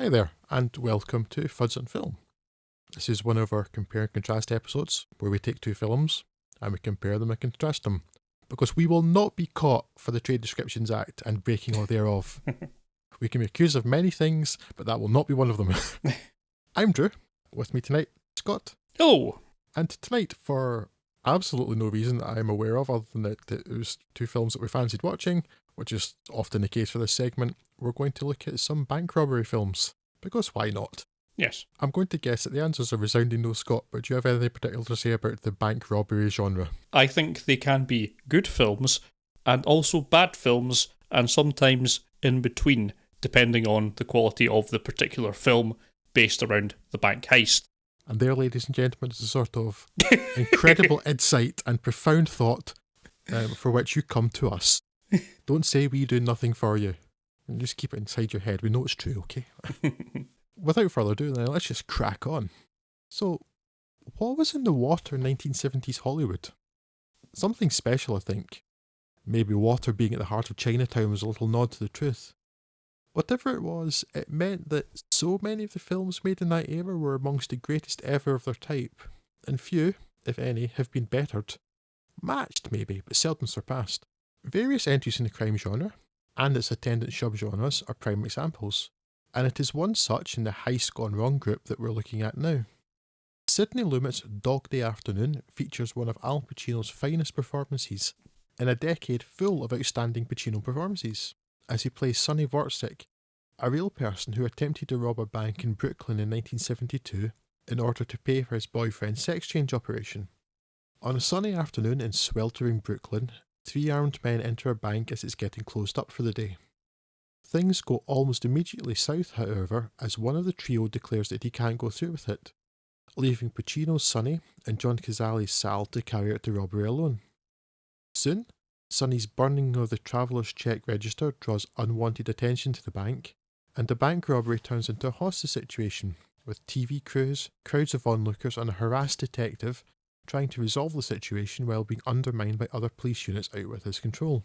Hi there, and welcome to Fuds on Film. This is one of our compare and contrast episodes where we take two films and we compare them and contrast them. Because we will not be caught for the Trade Descriptions Act and breaking all thereof. We can be accused of many things, but that will not be one of them. I'm Drew. With me tonight, Scott. Hello. And tonight, for absolutely no reason that I'm aware of, other than that it was two films that we fancied watching, which is often the case for this segment, we're going to look at some bank robbery films. Because why not? Yes. I'm going to guess that the answer's a resounding no, Scott, but do you have anything particular to say about the bank robbery genre? I think they can be good films and also bad films, and sometimes in between, depending on the quality of the particular film based around the bank heist. And there, ladies and gentlemen, is a sort of incredible insight and profound thought for which you come to us. Don't say we do nothing for you. And just keep it inside your head. We know it's true, okay? Without further ado, then, let's just crack on. So, what was in the water in 1970s Hollywood? Something special, I think. Maybe water being at the heart of Chinatown was a little nod to the truth. Whatever it was, it meant that so many of the films made in that era were amongst the greatest ever of their type, and few, if any, have been bettered. Matched, maybe, but seldom surpassed. Various entries in the crime genre, and its attendant subgenres, are prime examples, and it is one such in the heist gone wrong group that we're looking at now. Sidney Lumet's Dog Day Afternoon features one of Al Pacino's finest performances, in a decade full of outstanding Pacino performances, as he plays Sonny Vortsik, a real person who attempted to rob a bank in Brooklyn in 1972 in order to pay for his boyfriend's sex change operation. On a sunny afternoon in sweltering Brooklyn, three armed men enter a bank as it's getting closed up for the day. Things go almost immediately south, however, as one of the trio declares that he can't go through with it, leaving Pacino's Sonny and John Cazale's Sal to carry out the robbery alone. Soon, Sonny's burning of the traveller's check register draws unwanted attention to the bank, and the bank robbery turns into a hostage situation, with TV crews, crowds of onlookers and a harassed detective trying to resolve the situation while being undermined by other police units out with his control.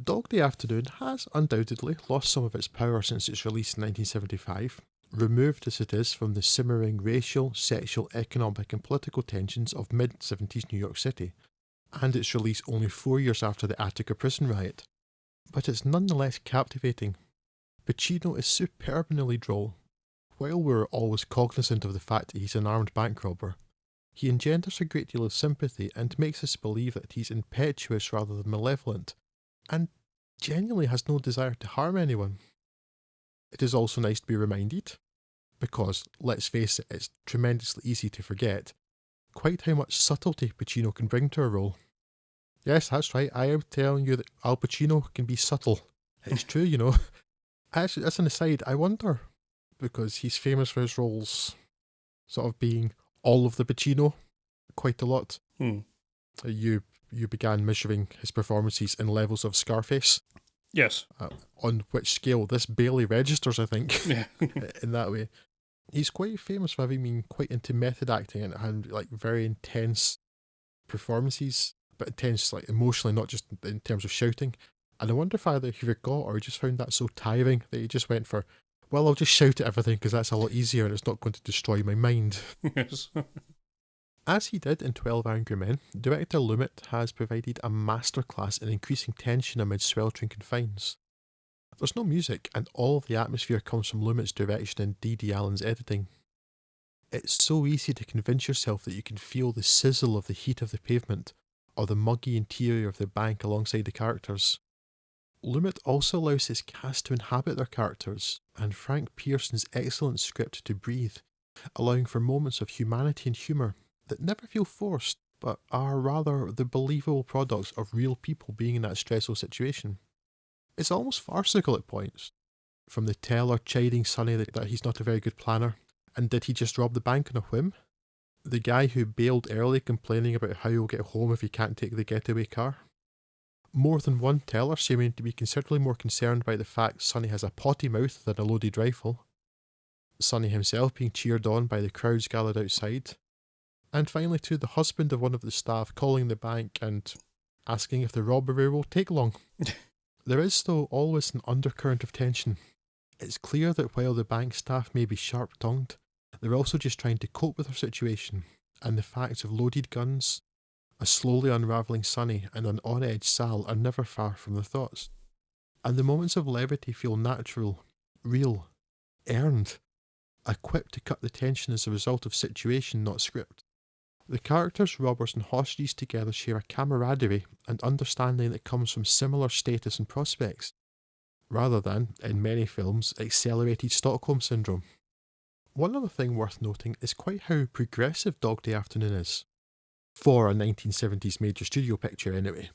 Dog Day Afternoon has undoubtedly lost some of its power since its release in 1975, removed as it is from the simmering racial, sexual, economic and political tensions of mid-70s New York City, and its release only 4 years after the Attica prison riot. But it's nonetheless captivating. Pacino is superbly droll. While we're always cognizant of the fact that he's an armed bank robber, he engenders a great deal of sympathy and makes us believe that he's impetuous rather than malevolent, and genuinely has no desire to harm anyone. It is also nice to be reminded, because, let's face it, it's tremendously easy to forget, quite how much subtlety Pacino can bring to a role. Yes, that's right, I am telling you that Al Pacino can be subtle. It's true, you know. Actually, as an aside, I wonder, because he's famous for his roles sort of being all of the Pacino quite a lot. You began measuring his performances in levels of Scarface. Yes. On which scale this barely registers, I think, Yeah. in that way. He's quite famous for having been quite into method acting and had like very intense performances, but intense like emotionally, not just in terms of shouting. And I wonder if either he forgot or he just found that so tiring that he just went for, well, I'll just shout at everything because that's a lot easier and it's not going to destroy my mind. Yes. As he did in 12 Angry Men, director Lumet has provided a masterclass in increasing tension amid sweltering confines. There's no music, and all of the atmosphere comes from Lumet's direction and D.D. Allen's editing. It's so easy to convince yourself that you can feel the sizzle of the heat of the pavement, or the muggy interior of the bank alongside the characters. Lumet also allows his cast to inhabit their characters, and Frank Pearson's excellent script to breathe, allowing for moments of humanity and humour that never feel forced, but are rather the believable products of real people being in that stressful situation. It's almost farcical at points, from the teller chiding Sonny that he's not a very good planner, and did he just rob the bank on a whim? The guy who bailed early complaining about how he'll get home if he can't take the getaway car? More than one teller seeming to be considerably more concerned by the fact Sonny has a potty mouth than a loaded rifle. Sonny himself being cheered on by the crowds gathered outside. And finally to the husband of one of the staff calling the bank and asking if the robbery will take long. There is, though, always an undercurrent of tension, It's clear that while the bank staff may be sharp-tongued, they're also just trying to cope with their situation, and the facts of loaded guns, a slowly unravelling Sonny, and an on-edge Sal are never far from the thoughts. And the moments of levity feel natural, real, earned, equipped to cut the tension as a result of situation, not script. The characters, robbers and hostages together share a camaraderie and understanding that comes from similar status and prospects, rather than, in many films, accelerated Stockholm Syndrome. One other thing worth noting is quite how progressive Dog Day Afternoon is. For a 1970s major studio picture anyway.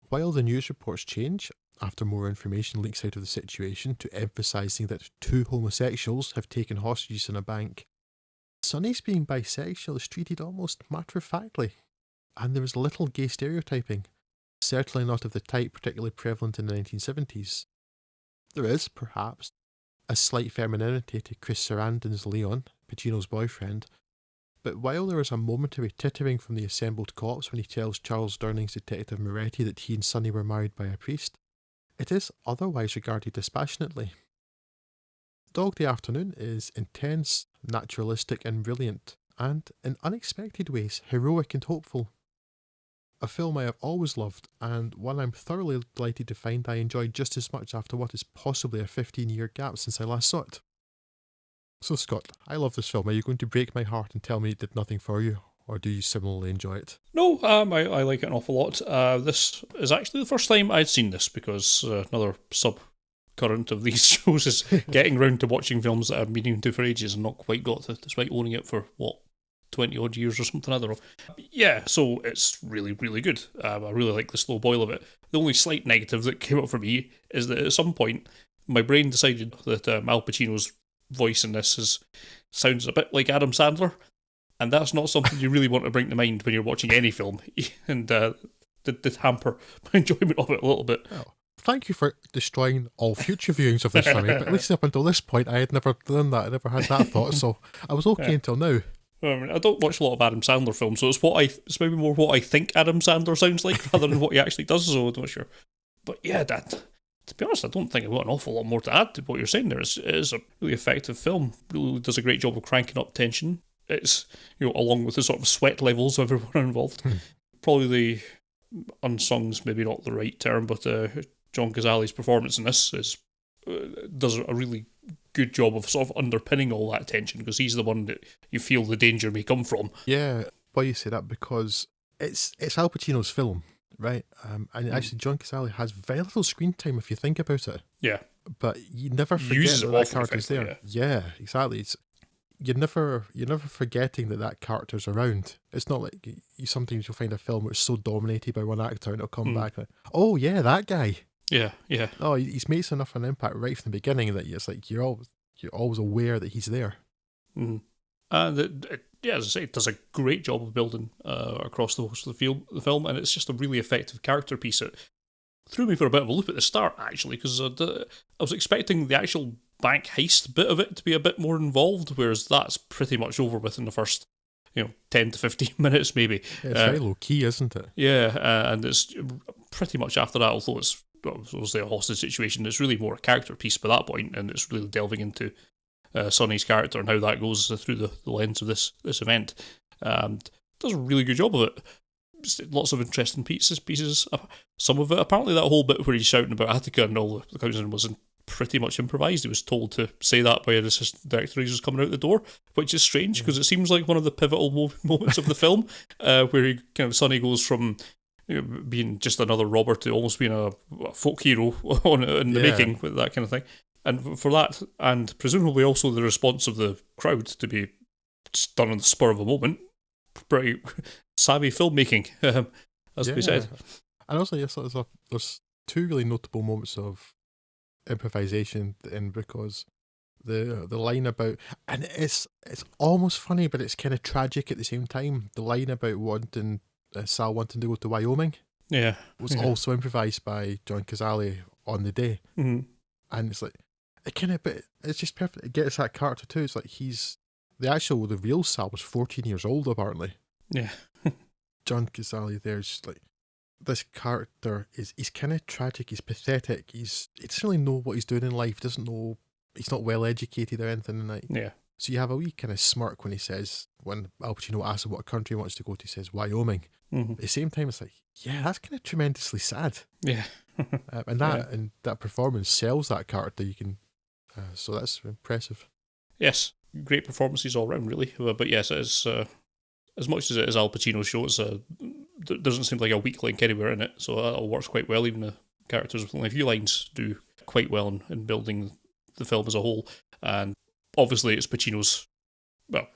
While the news reports change, after more information leaks out of the situation to emphasising that 2 homosexuals have taken hostages in a bank, Sonny's being bisexual is treated almost matter-of-factly, and there is little gay stereotyping, certainly not of the type particularly prevalent in the 1970s. There is, perhaps, a slight femininity to Chris Sarandon's Leon, Pacino's boyfriend, but while there is a momentary tittering from the assembled cops when he tells Charles Durning's detective Moretti that he and Sonny were married by a priest, it is otherwise regarded dispassionately. Dog Day Afternoon is intense, naturalistic and brilliant, and, in unexpected ways, heroic and hopeful. A film I have always loved, and one I'm thoroughly delighted to find I enjoyed just as much after what is possibly a 15-year gap since I last saw it. So Scott, I love this film. Are you going to break my heart and tell me it did nothing for you? Or do you similarly enjoy it? No, I like it an awful lot. This is actually the first time I'd seen this, because another sub-current of these shows is getting round to watching films that I've been into for ages and not quite got to, despite owning it for, 20 odd years or something, I don't know. Yeah, so it's really, really good. I really like the slow boil of it. The only slight negative that came up for me is that at some point my brain decided that Al Pacino's voice in this sounds a bit like Adam Sandler, and that's not something you really want to bring to mind when you're watching any film, and did hamper my enjoyment of it a little bit. Well, thank you for destroying all future viewings of this for me, but at least up until this point I had never done that, I never had that thought, so I was okay until now. I mean, I don't watch a lot of Adam Sandler films, so it's maybe more what I think Adam Sandler sounds like rather than what he actually does, so I'm not sure. But yeah, to be honest, I don't think I've got an awful lot more to add to what you're saying there. It is a really effective film. Really does a great job of cranking up tension. It's, along with the sort of sweat levels of everyone involved. Probably the unsung's maybe not the right term, but John Cazale's performance in this does a really good job of sort of underpinning all that tension, because he's the one that you feel the danger may come from. Yeah, why you say that? Because it's Al Pacino's film, right? And actually, John Cazale has very little screen time if you think about it. Yeah, but you never forget that character's there. Yeah, exactly. You're never forgetting that character's around. It's not like sometimes you'll find a film which is so dominated by one actor and it'll come back like, oh yeah, that guy. Yeah. Oh, he's made enough of an impact right from the beginning that it's like you're always aware that he's there. And as I say, it does a great job of building across the host of the film, and it's just a really effective character piece. It threw me for a bit of a loop at the start, actually, because I was expecting the actual bank heist bit of it to be a bit more involved, whereas that's pretty much over with in the first 10 to 15 minutes maybe. Yeah, it's very low key, isn't it? Yeah, and it's pretty much after that, although it's obviously a hostage situation, it's really more a character piece by that point, and it's really delving into Sonny's character and how that goes through the lens of this event. And does a really good job of it. Lots of interesting pieces. Some of it, apparently that whole bit where he's shouting about Attica and all the cousin was pretty much improvised. He was told to say that by an assistant director as he was coming out the door, which is strange because it seems like one of the pivotal moments of the film, where he Sonny goes from being just another robber to almost being a folk hero in the making, with that kind of thing. And for that, and presumably also the response of the crowd to be just done on the spur of a moment, pretty savvy filmmaking, as to be said. And also, yes, there's two really notable moments of improvisation in, because the line about, and it's almost funny, but it's kind of tragic at the same time. The line about Sal wanting to go to Wyoming, was also improvised by John Cazale on the day, and it's like but it's just perfect. It gets that character too. It's like the real Sal was 14 years old apparently. Yeah, John Cazale there's like, this character he's kind of tragic, he's pathetic, he doesn't really know what he's doing in life, doesn't know he's not well educated or anything, and like, Yeah. so you have a wee kind of smirk when Al Pacino asks him what country he wants to go to, he says Wyoming. Mm-hmm. At the same time, it's like, yeah, that's kind of tremendously sad. Yeah. And that performance sells that character. So that's impressive. Yes, great performances all round, really. But yes, it is, as much as it is Al Pacino's show, there doesn't seem like a weak link anywhere in it, so that all works quite well. Even the characters with only a few lines do quite well in building the film as a whole. And obviously, it's Pacino's. Well,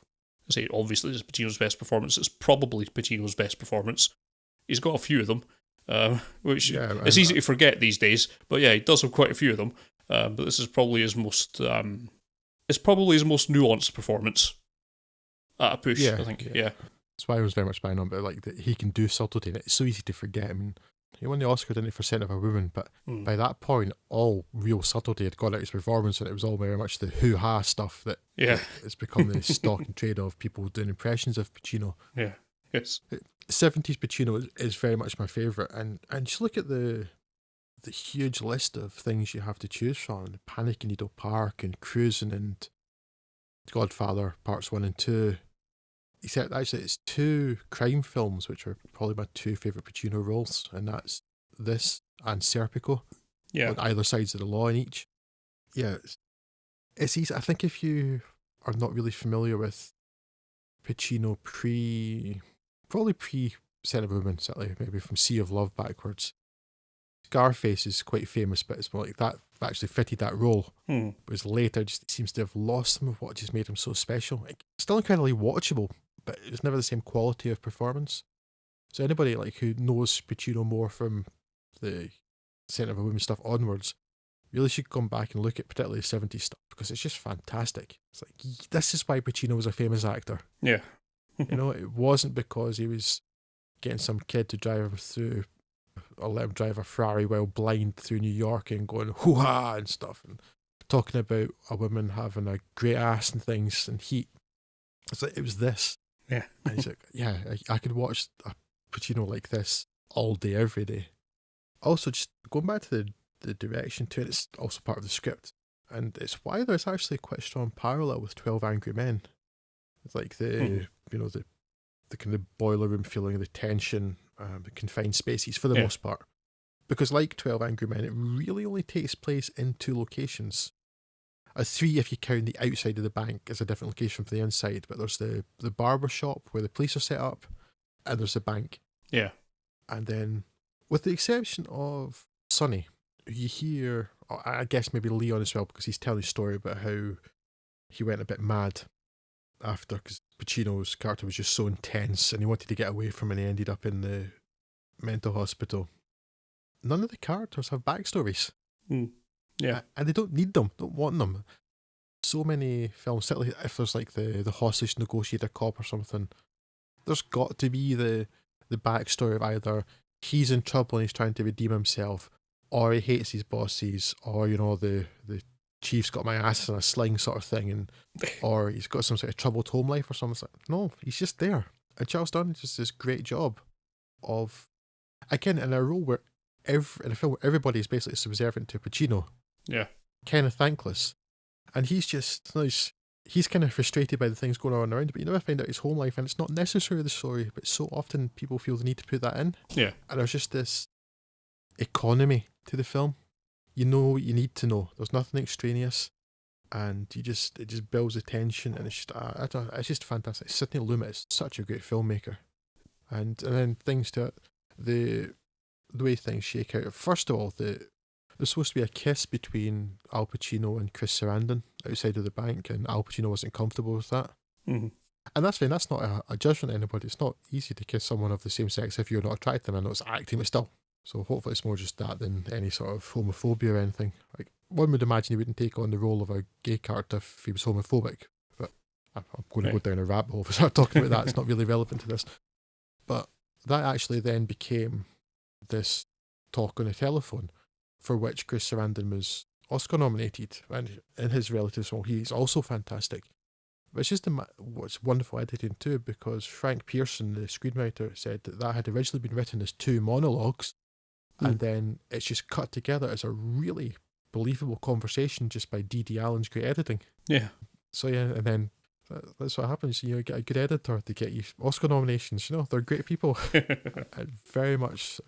I say obviously it's Pacino's best performance. It's probably Pacino's best performance. He's got a few of them, which it's easy to forget these days. But yeah, he does have quite a few of them. But this is probably his most. It's probably his most nuanced performance at a push. I think. Yeah. That's why I was very much buying on, but like that he can do subtlety, and it's so easy to forget. I mean, he won the Oscar, didn't he, for Scent of a Woman? But by that point, all real subtlety had gone out of his performance, and it was all very much the hoo-ha stuff that it's become the stock and trade of people doing impressions of Pacino. Yeah. Yes. 70s Pacino is very much my favourite, and just look at the huge list of things you have to choose from: Panic in Needle Park and Cruising and Godfather Parts 1 and 2. Except actually it's 2 crime films, which are probably my 2 favourite Pacino roles, and that's this and Serpico. Yeah. On either sides of the law in each. Yeah, it's easy. I think if you are not really familiar with Pacino probably pre Scent of a Woman, certainly maybe from Sea of Love backwards, Scarface is quite famous, but it's more like that actually fitted that role. Whereas later just seems to have lost some of what just made him so special. Like, still incredibly watchable, but it's never the same quality of performance. So anybody like who knows Pacino more from the Scent of a Woman stuff onwards really should come back and look at particularly the 70s stuff, because it's just fantastic. It's like, this is why Pacino was a famous actor. Yeah. It wasn't because he was getting some kid to drive him through, or let him drive a Ferrari while blind through New York and going hoo-ha and stuff, and talking about a woman having a great ass and things and heat. It's like, it was this. Yeah. And he's like, yeah, I could watch a Pacino like this all day, every day. Also, just going back to the direction too, it's also part of the script. And it's why there's actually quite a strong parallel with 12 Angry Men. It's like the kind of boiler room feeling, the tension, the confined spaces for the most part. Because like 12 Angry Men, it really only takes place in 2 locations. 3 if you count the outside of the bank as a different location from the inside, but there's the barber shop where the police are set up, and there's the bank. Yeah. And then, with the exception of Sonny, you hear, I guess maybe Leon as well, because he's telling his story about how he went a bit mad after, because Pacino's character was just so intense and he wanted to get away from it, and he ended up in the mental hospital. None of the characters have backstories. Yeah. And they don't need them, don't want them. So many films, certainly if there's like the hostage negotiator cop or something, there's got to be the backstory of either he's in trouble and he's trying to redeem himself, or he hates his bosses, or the chief's got my ass in a sling sort of thing, and or he's got some sort of troubled home life or something. It's like, no, he's just there. And Charles Dunn does this great job of, again, in a role where in a film where everybody is basically subservient to Pacino. Yeah. Kind of thankless. And he's kind of frustrated by the things going on around him, but you never find out his home life, and it's not necessarily the story, but so often people feel the need to put that in. Yeah. And there's just this economy to the film. You know what you need to know. There's nothing extraneous, and it just builds the tension, and it's just fantastic. Sidney Lumet is such a great filmmaker, and then things to it, the way things shake out. First of all, there's supposed to be a kiss between Al Pacino and Chris Sarandon outside of the bank, and Al Pacino wasn't comfortable with that. Mm-hmm. And that's fine. That's not a judgment on anybody. It's not easy to kiss someone of the same sex if you're not attracted to them. I know it's acting, but still. So hopefully it's more just that than any sort of homophobia or anything. Like, one would imagine he wouldn't take on the role of a gay character if he was homophobic. But I'm going to go down a rabbit hole if I start talking about that. It's not really relevant to this. But that actually then became this talk on the telephone, for which Chris Sarandon was Oscar nominated, and in his relatives, well, he's also fantastic. But it's just what's wonderful editing too, because Frank Pearson, the screenwriter, said that had originally been written as 2 monologues, and then it's just cut together as a really believable conversation just by D.D. Allen's great editing. Yeah. So yeah, and then that's what happens. You get a good editor to get you Oscar nominations. They're great people. Very much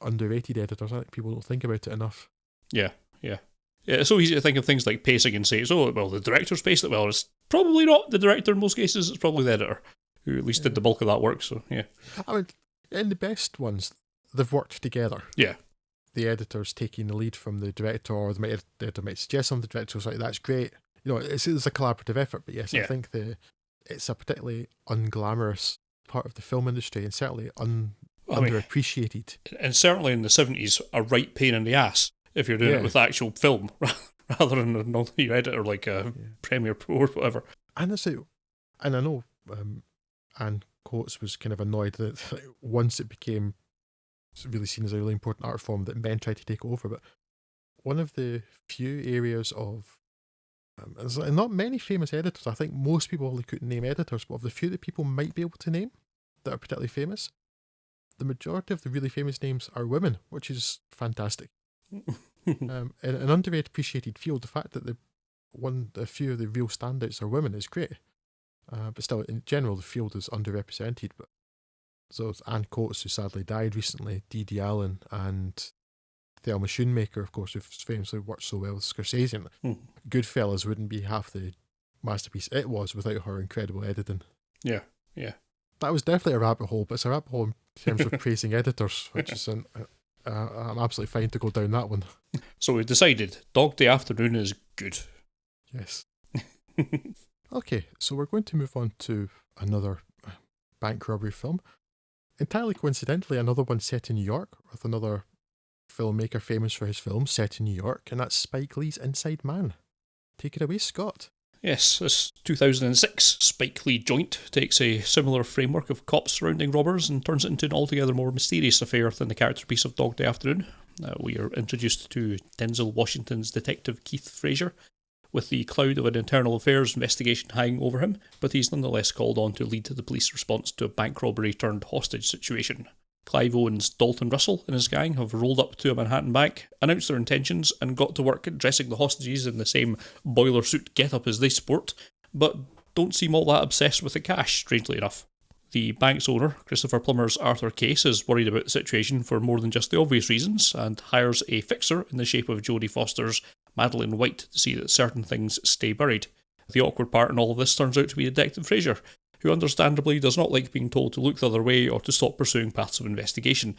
underrated editors. I think people don't think about it enough. Yeah. It's so easy to think of things like pacing and say, the director's paced it well. It's probably not the director in most cases. It's probably the editor who at least did the bulk of that work. So yeah. I mean, in the best ones, they've worked together. Yeah. The editor's taking the lead from the director, or the editor might suggest something. The director's like, that's great. It's a collaborative effort. But yes, I think it's a particularly unglamorous part of the film industry, and certainly underappreciated. And certainly in the 70s, a right pain in the ass if you're doing it with actual film rather than your editor like a Premiere Pro or whatever. And I know Anne Coates was kind of annoyed that once it became really seen as a really important art form that men tried to take over. But one of the few areas of there's not many famous editors. I think most people only couldn't name editors, but of the few that people might be able to name that are particularly famous, the majority of the really famous names are women, which is fantastic. In an underappreciated field, the fact that a few of the real standouts are women is great. But still, in general, the field is underrepresented. But so it's Anne Coates, who sadly died recently, D.D. Allen, and Thelma Schoonmaker, of course, who famously worked so well with Scorsese. Goodfellas wouldn't be half the masterpiece it was without her incredible editing. Yeah. That was definitely a rabbit hole, but it's a rabbit hole in terms of praising editors, which is I'm absolutely fine to go down that one. So we've decided Dog Day Afternoon is good. Yes. Okay, so we're going to move on to another bank robbery film. Entirely coincidentally, another one set in New York, with another filmmaker famous for his films set in New York, and that's Spike Lee's Inside Man. Take it away, Scott. Yes, this 2006 Spike Lee joint takes a similar framework of cops surrounding robbers and turns it into an altogether more mysterious affair than the character piece of Dog Day Afternoon. We are introduced to Denzel Washington's detective Keith Frazier, with the cloud of an internal affairs investigation hanging over him, but he's nonetheless called on to lead the police response to a bank robbery turned hostage situation. Clive Owen's Dalton Russell and his gang have rolled up to a Manhattan bank, announced their intentions, and got to work dressing the hostages in the same boiler suit get-up as they sport, but don't seem all that obsessed with the cash, strangely enough. The bank's owner, Christopher Plummer's Arthur Case, is worried about the situation for more than just the obvious reasons, and hires a fixer in the shape of Jodie Foster's Madeline White to see that certain things stay buried. The awkward part in all of this turns out to be Detective Frazier, who understandably does not like being told to look the other way or to stop pursuing paths of investigation,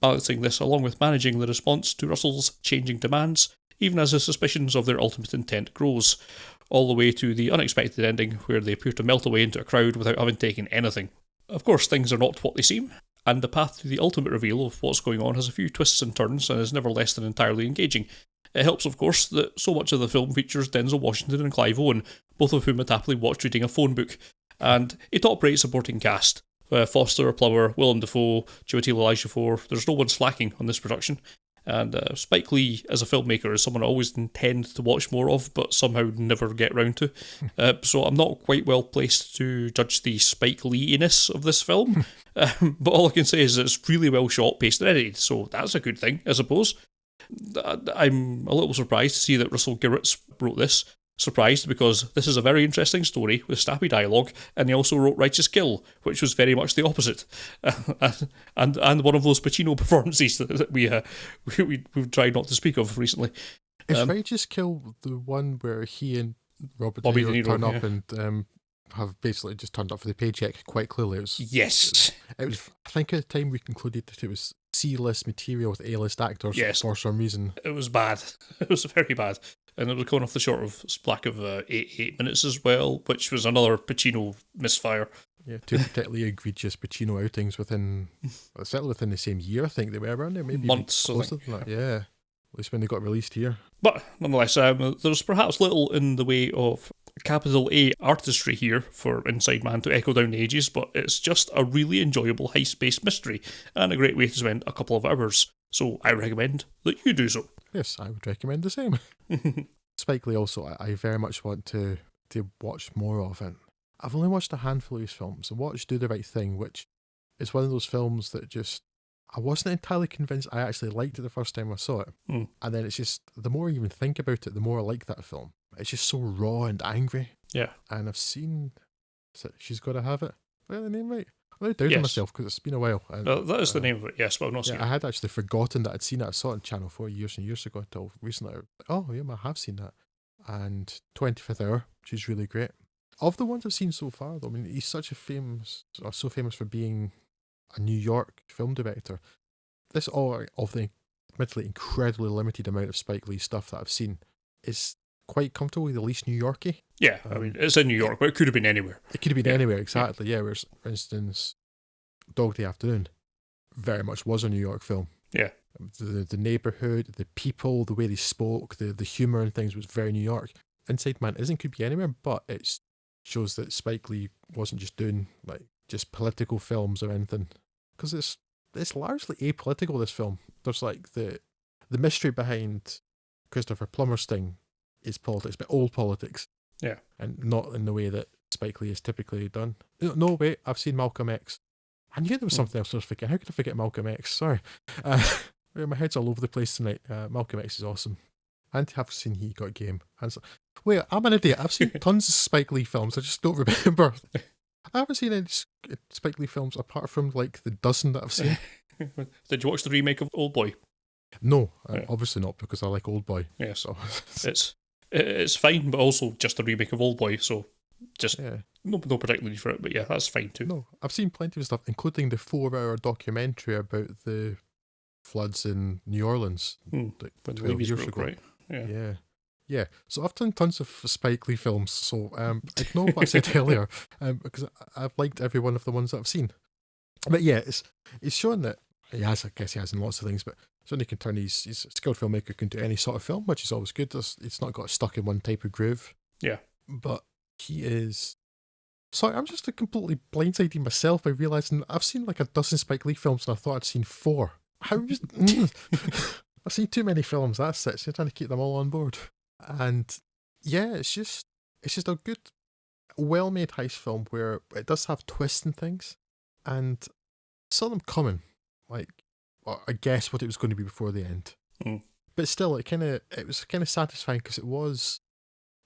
balancing this along with managing the response to Russell's changing demands, even as his suspicions of their ultimate intent grows, all the way to the unexpected ending where they appear to melt away into a crowd without having taken anything. Of course, things are not what they seem, and the path to the ultimate reveal of what's going on has a few twists and turns and is never less than entirely engaging. It helps, of course, that so much of the film features Denzel Washington and Clive Owen, both of whom had happily watched reading a phone book, and a top-rate supporting cast. Foster, Plummer, Willem Dafoe, Chiwetel Ejiofor. There's no one slacking on this production. And Spike Lee, as a filmmaker, is someone I always intend to watch more of, but somehow never get round to. So I'm not quite well placed to judge the Spike Lee-iness of this film. But all I can say is it's really well shot, paced and edited, so that's a good thing, I suppose. I'm a little surprised to see that Russell Girritz wrote this. Surprised because this is a very interesting story with snappy dialogue, and he also wrote Righteous Kill, which was very much the opposite, and one of those Pacino performances that we've tried not to speak of recently. Is Righteous Kill the one where he and Robert Bobby De De Niro turn up and have basically just turned up for the paycheck? Quite clearly, Yes. It was. I think at the time we concluded that it was C-list material with A-list actors. Yes. For some reason. It was bad. It was very bad. And it was going off the short of slack of 8 minutes as well, which was another Pacino misfire. Yeah, two particularly egregious Pacino outings certainly within the same year, I think they were around there. Maybe months, closer than that. Yeah. At least when they got released here. But nonetheless, there's perhaps little in the way of capital A artistry here for Inside Man to echo down the ages, but it's just a really enjoyable heist-based mystery and a great way to spend a couple of hours. So I recommend that you do so. Yes, I would recommend the same. Spike Lee also, I very much want to watch more of, and I've only watched a handful of his films. I watched Do the Right Thing, which is one of those films that just, I wasn't entirely convinced I actually liked it the first time I saw it. Mm. And then it's just, the more I even think about it, the more I like that film. It's just so raw and angry. Yeah. And I've seen, She's Gotta Have It. Is that the name right? I'm now doubting Yes. myself because it's been a while. And, That is the name of it, yes, but I've not seen I it. had actually forgotten that I'd seen it. I saw it on Channel 4 years and years ago until recently. I was like, oh, yeah, I have seen that. And 25th Hour, which is really great. Of the ones I've seen so far, though, I mean, he's such a so famous for being a New York film director. This all of the admittedly incredibly limited amount of Spike Lee stuff that I've seen is quite comfortably the least New Yorky. Yeah, I mean, it's in New York, but it could have been anywhere. It could have been anywhere, exactly. Yeah, whereas, for instance, Dog Day Afternoon very much was a New York film. Yeah. The neighborhood, the people, the way they spoke, the humor and things was very New York. Inside Man Isn't could be anywhere, but it shows that Spike Lee wasn't just doing like just political films or anything, because it's largely apolitical. This film, there's like the mystery behind Christopher Plummer's thing is politics, but old politics. Yeah, and not in the way that Spike Lee is typically done. No, wait, I've seen Malcolm X. I knew there was something else I was forgetting. How could I forget Malcolm X? Sorry. My head's all over the place tonight. Malcolm X is awesome. And have seen He Got Game. And so, wait, I'm an idiot. I've seen tons of Spike Lee films. I just don't remember. I haven't seen any Spike Lee films apart from like the dozen that I've seen. Did you watch the remake of Old Boy? No, obviously not, because I like Old Boy. Yeah, so it's fine, but also just a remake of Old Boy, so just no particular need for it, but yeah, that's fine too. No, I've seen plenty of stuff, including the 4-hour documentary about the floods in New Orleans, like 12 years ago. Right? Yeah. So I've done tons of Spike Lee films, so ignore what I said earlier, because I've liked every one of the ones that I've seen. But yeah, it's shown that he has, I guess he has in lots of things, but certainly can turn he's a skilled filmmaker, can do any sort of film, which is always good. It's not got stuck in one type of groove. Yeah. But he is... Sorry, I'm just completely blindsiding myself by realising I've seen like a dozen Spike Lee films and I thought I'd seen 4. I've seen too many films, that's it. So I'm trying to keep them all on board. And yeah, it's just a good, well-made heist film where it does have twists and things. And saw them coming. Like, well, I guess what it was going to be before the end. But still, it was kind of satisfying because it was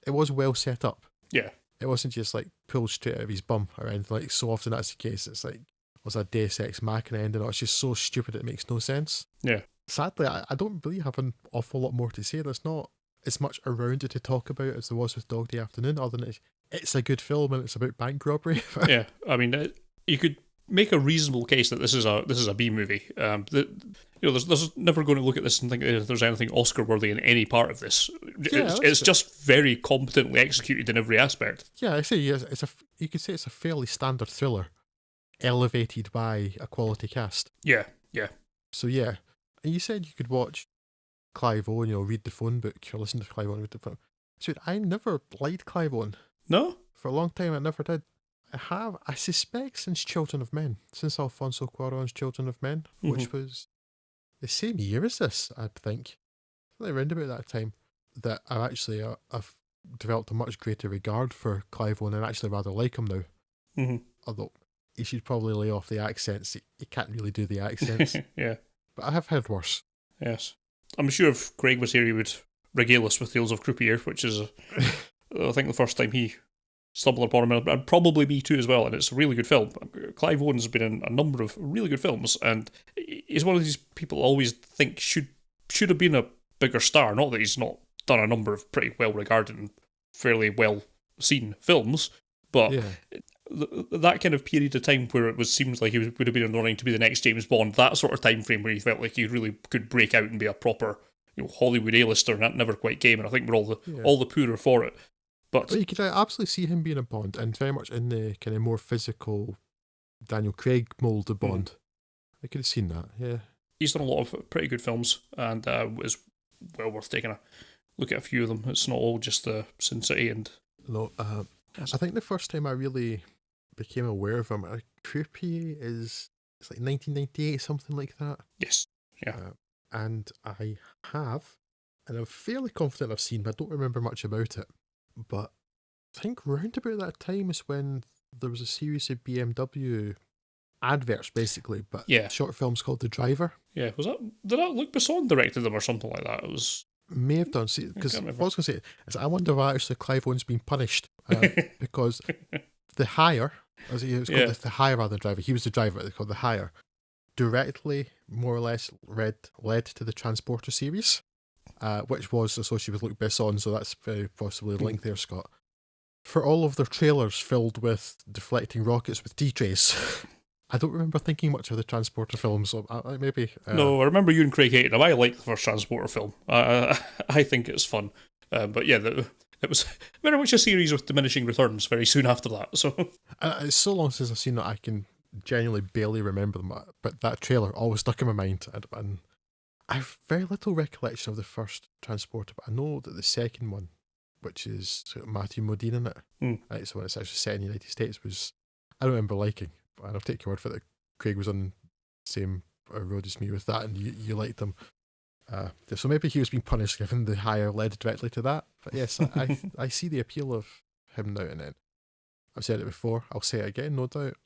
well set up. Yeah. It wasn't just like pulled straight out of his bum or anything. Like, so often that's the case. It's like, was a Deus Ex Machina ending, or it's just so stupid it makes no sense. Yeah. Sadly, I don't really have an awful lot more to say. There's not as much around it to talk about as there was with Dog Day Afternoon, other than it's a good film and it's about bank robbery. Yeah, I mean, you could make a reasonable case that this is a B movie. There's never going to look at this and think that there's anything Oscar worthy in any part of this. It's just very competently executed in every aspect. Yeah, I say you could say it's a fairly standard thriller, elevated by a quality cast. Yeah. So yeah, and you said you could watch Clive Owen, read the phone book or listen to Clive Owen read the phone. So I never liked Clive Owen. No, for a long time I never did. I suspect since Children of Men, since Alfonso Cuarón's Children of Men, which was the same year as this, I think, around about that time, that I've developed a much greater regard for Clive Owen and actually rather like him now. Although he should probably lay off the accents. He can't really do the accents. Yeah. But I have heard worse. Yes. I'm sure if Craig was here, he would regale us with Tales of Croupier, which is, I think, the first time he stumbled upon him, and probably me too as well, and it's a really good film. Clive Owen's been in a number of really good films, and he's one of these people I always think should have been a bigger star. Not that he's not done a number of pretty well-regarded and fairly well-seen films, but that kind of period of time where it seems like he would have been in the running to be the next James Bond, that sort of time frame where he felt like he really could break out and be a proper Hollywood A-lister, and that never quite came, and I think we're all the poorer for it. But you could absolutely see him being a Bond, and very much in the kind of more physical Daniel Craig mould of Bond. I could have seen that, yeah. He's done a lot of pretty good films, and is well worth taking a look at a few of them. It's not all just Sin City and... No, I think the first time I really became aware of him, Croupier it's like 1998, something like that. Yes, yeah. And I have, and I'm fairly confident I've seen, but I don't remember much about it. But I think round about that time is when there was a series of BMW adverts basically, but Yeah. short films called The Driver. Yeah, did that Luc Besson directed them or something like that? It was. May have done. See, because can't what remember. I was going to say is I wonder why actually Clive Owen's been punished because The Hire, as it was called, Yeah. the Hire rather than Driver. He was the driver. They called The Hire. Directly, more or less, led to the Transporter series, which was associated with Luc Besson. So that's very possibly linked there, Scott. For all of their trailers filled with deflecting rockets with tea trays. I don't remember thinking much of the Transporter films. So maybe. No, I remember you and Craig hated them. I like the first Transporter film. I think it's fun. But yeah, it was very much a series with diminishing returns very soon after that. So it's so long since I've seen it, I can genuinely barely remember them. But that trailer always stuck in my mind. And I have very little recollection of the first Transporter, but I know that the second one, which is Matthew Modine in it, it's the one that's actually set in the United States, was I don't remember liking. And I'll take your word for it that Craig was on the same road as me with that, and you liked him. So maybe he was being punished given the Hire led directly to that. But yes, I see the appeal of him now and then. I've said it before, I'll say it again, no doubt.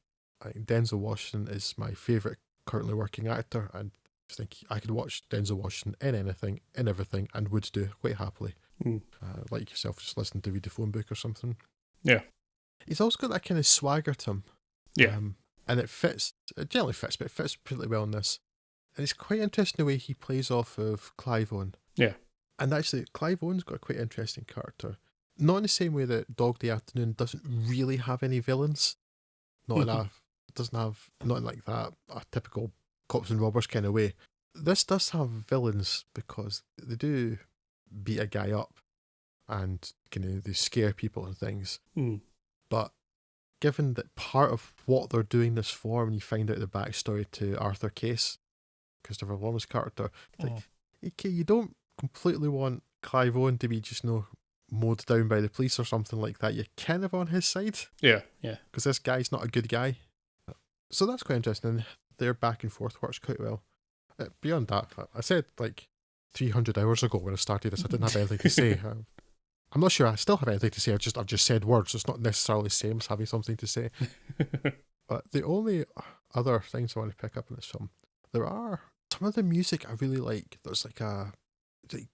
I think Denzel Washington is my favourite currently working actor, and I think I could watch Denzel Washington in anything, in everything, and would do quite happily. Like yourself, just listening to read the phone book or something. yeah, He's also got that kind of swagger to him. yeah, And it generally fits, but it fits pretty well in this. And it's quite interesting the way he plays off of Clive Owen. yeah. And actually, Clive Owen's got a quite interesting character. Not in the same way that Dog Day Afternoon doesn't really have any villains. Not in like that, a typical cops and robbers kind of way. This does have villains because they do beat a guy up and they scare people and things. But given that part of what they're doing this for, when you find out the backstory to Arthur Case, Christopher Plummer's character, like, okay, you don't completely want Clive Owen to be just mowed down by the police or something like that. You're kind of on his side. Yeah, yeah. Because this guy's not a good guy. So that's quite interesting. And their back and forth works quite well. Beyond that, I said like 300 hours ago when I started this, I didn't have anything to say. I'm not sure I still have anything to say. I've just said words. It's not necessarily the same as having something to say. But the only other things I want to pick up in this film, there are some of the music I really like. There's like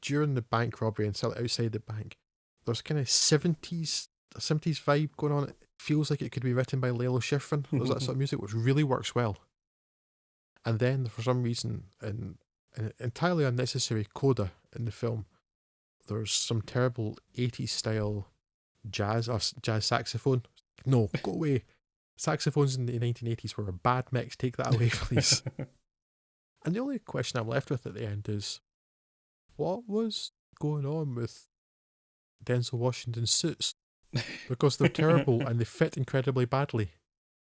during the bank robbery and outside the bank, there's kind of 70s vibe going on. It feels like it could be written by Lalo Schifrin. There's that sort of music which really works well. And then for some reason, in an entirely unnecessary coda in the film, there's some terrible 80s style jazz saxophone. No, go away. Saxophones in the 1980s were a bad mix. Take that away, please. And the only question I'm left with at the end is, what was going on with Denzel Washington's suits? Because they're terrible and they fit incredibly badly.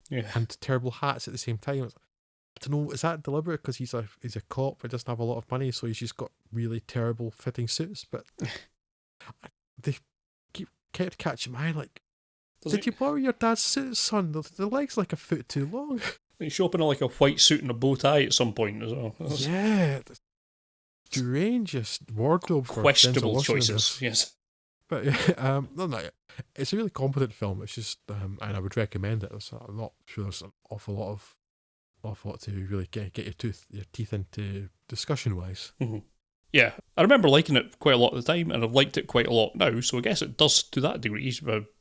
Yeah. And terrible hats at the same time. I don't know, is that deliberate because he's a cop and doesn't have a lot of money, so he's just got really terrible fitting suits? But they kept catching my eye like, did you borrow your dad's suit, son? The leg's like a foot too long. You show up in like a white suit and a bow tie at some point as well. Yeah, the strangest wardrobe for questionable Denzel choices. Yes, but no, it's a really competent film. It's just, and I would recommend it. I'm not sure there's an awful lot to really get your teeth into discussion wise. Yeah, I remember liking it quite a lot at the time, and I've liked it quite a lot now. So I guess it does, to that degree,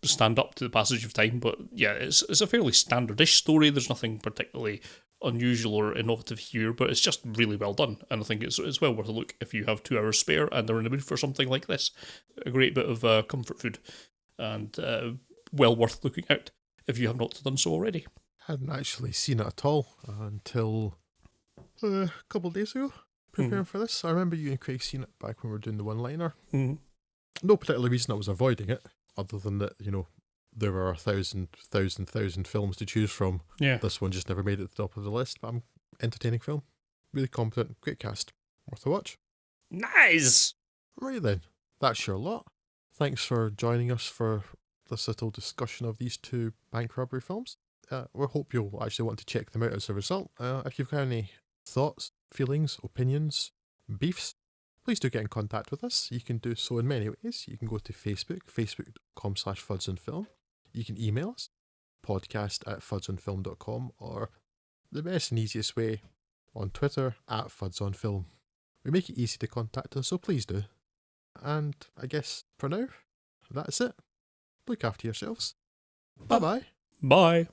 stand up to the passage of time. But yeah, it's a fairly standardish story. There's nothing particularly unusual or innovative here, but it's just really well done, and I think it's well worth a look if you have 2 hours spare and are in the mood for something like this. A great bit of comfort food, and well worth looking out if you have not done so already. I hadn't actually seen it at all until a couple of days ago, preparing for this. I remember you and Craig seen it back when we were doing the one-liner. No particular reason I was avoiding it, other than that, there were 1,000 films to choose from. Yeah. This one just never made it to the top of the list, but entertaining film. Really competent, great cast. Worth a watch. Nice! Right then, that's your lot. Thanks for joining us for this little discussion of these 2 bank robbery films. We hope you'll actually want to check them out as a result. If you've got any thoughts, feelings, opinions, beefs, please do get in contact with us. You can do so in many ways. You can go to Facebook, facebook.com/fudsonfilm. You can email us, podcast@fudsonfilm.com, or the best and easiest way on Twitter at FudsOnFilm. We make it easy to contact us, so please do. And I guess for now, that's it. Look after yourselves. Bye bye. Bye.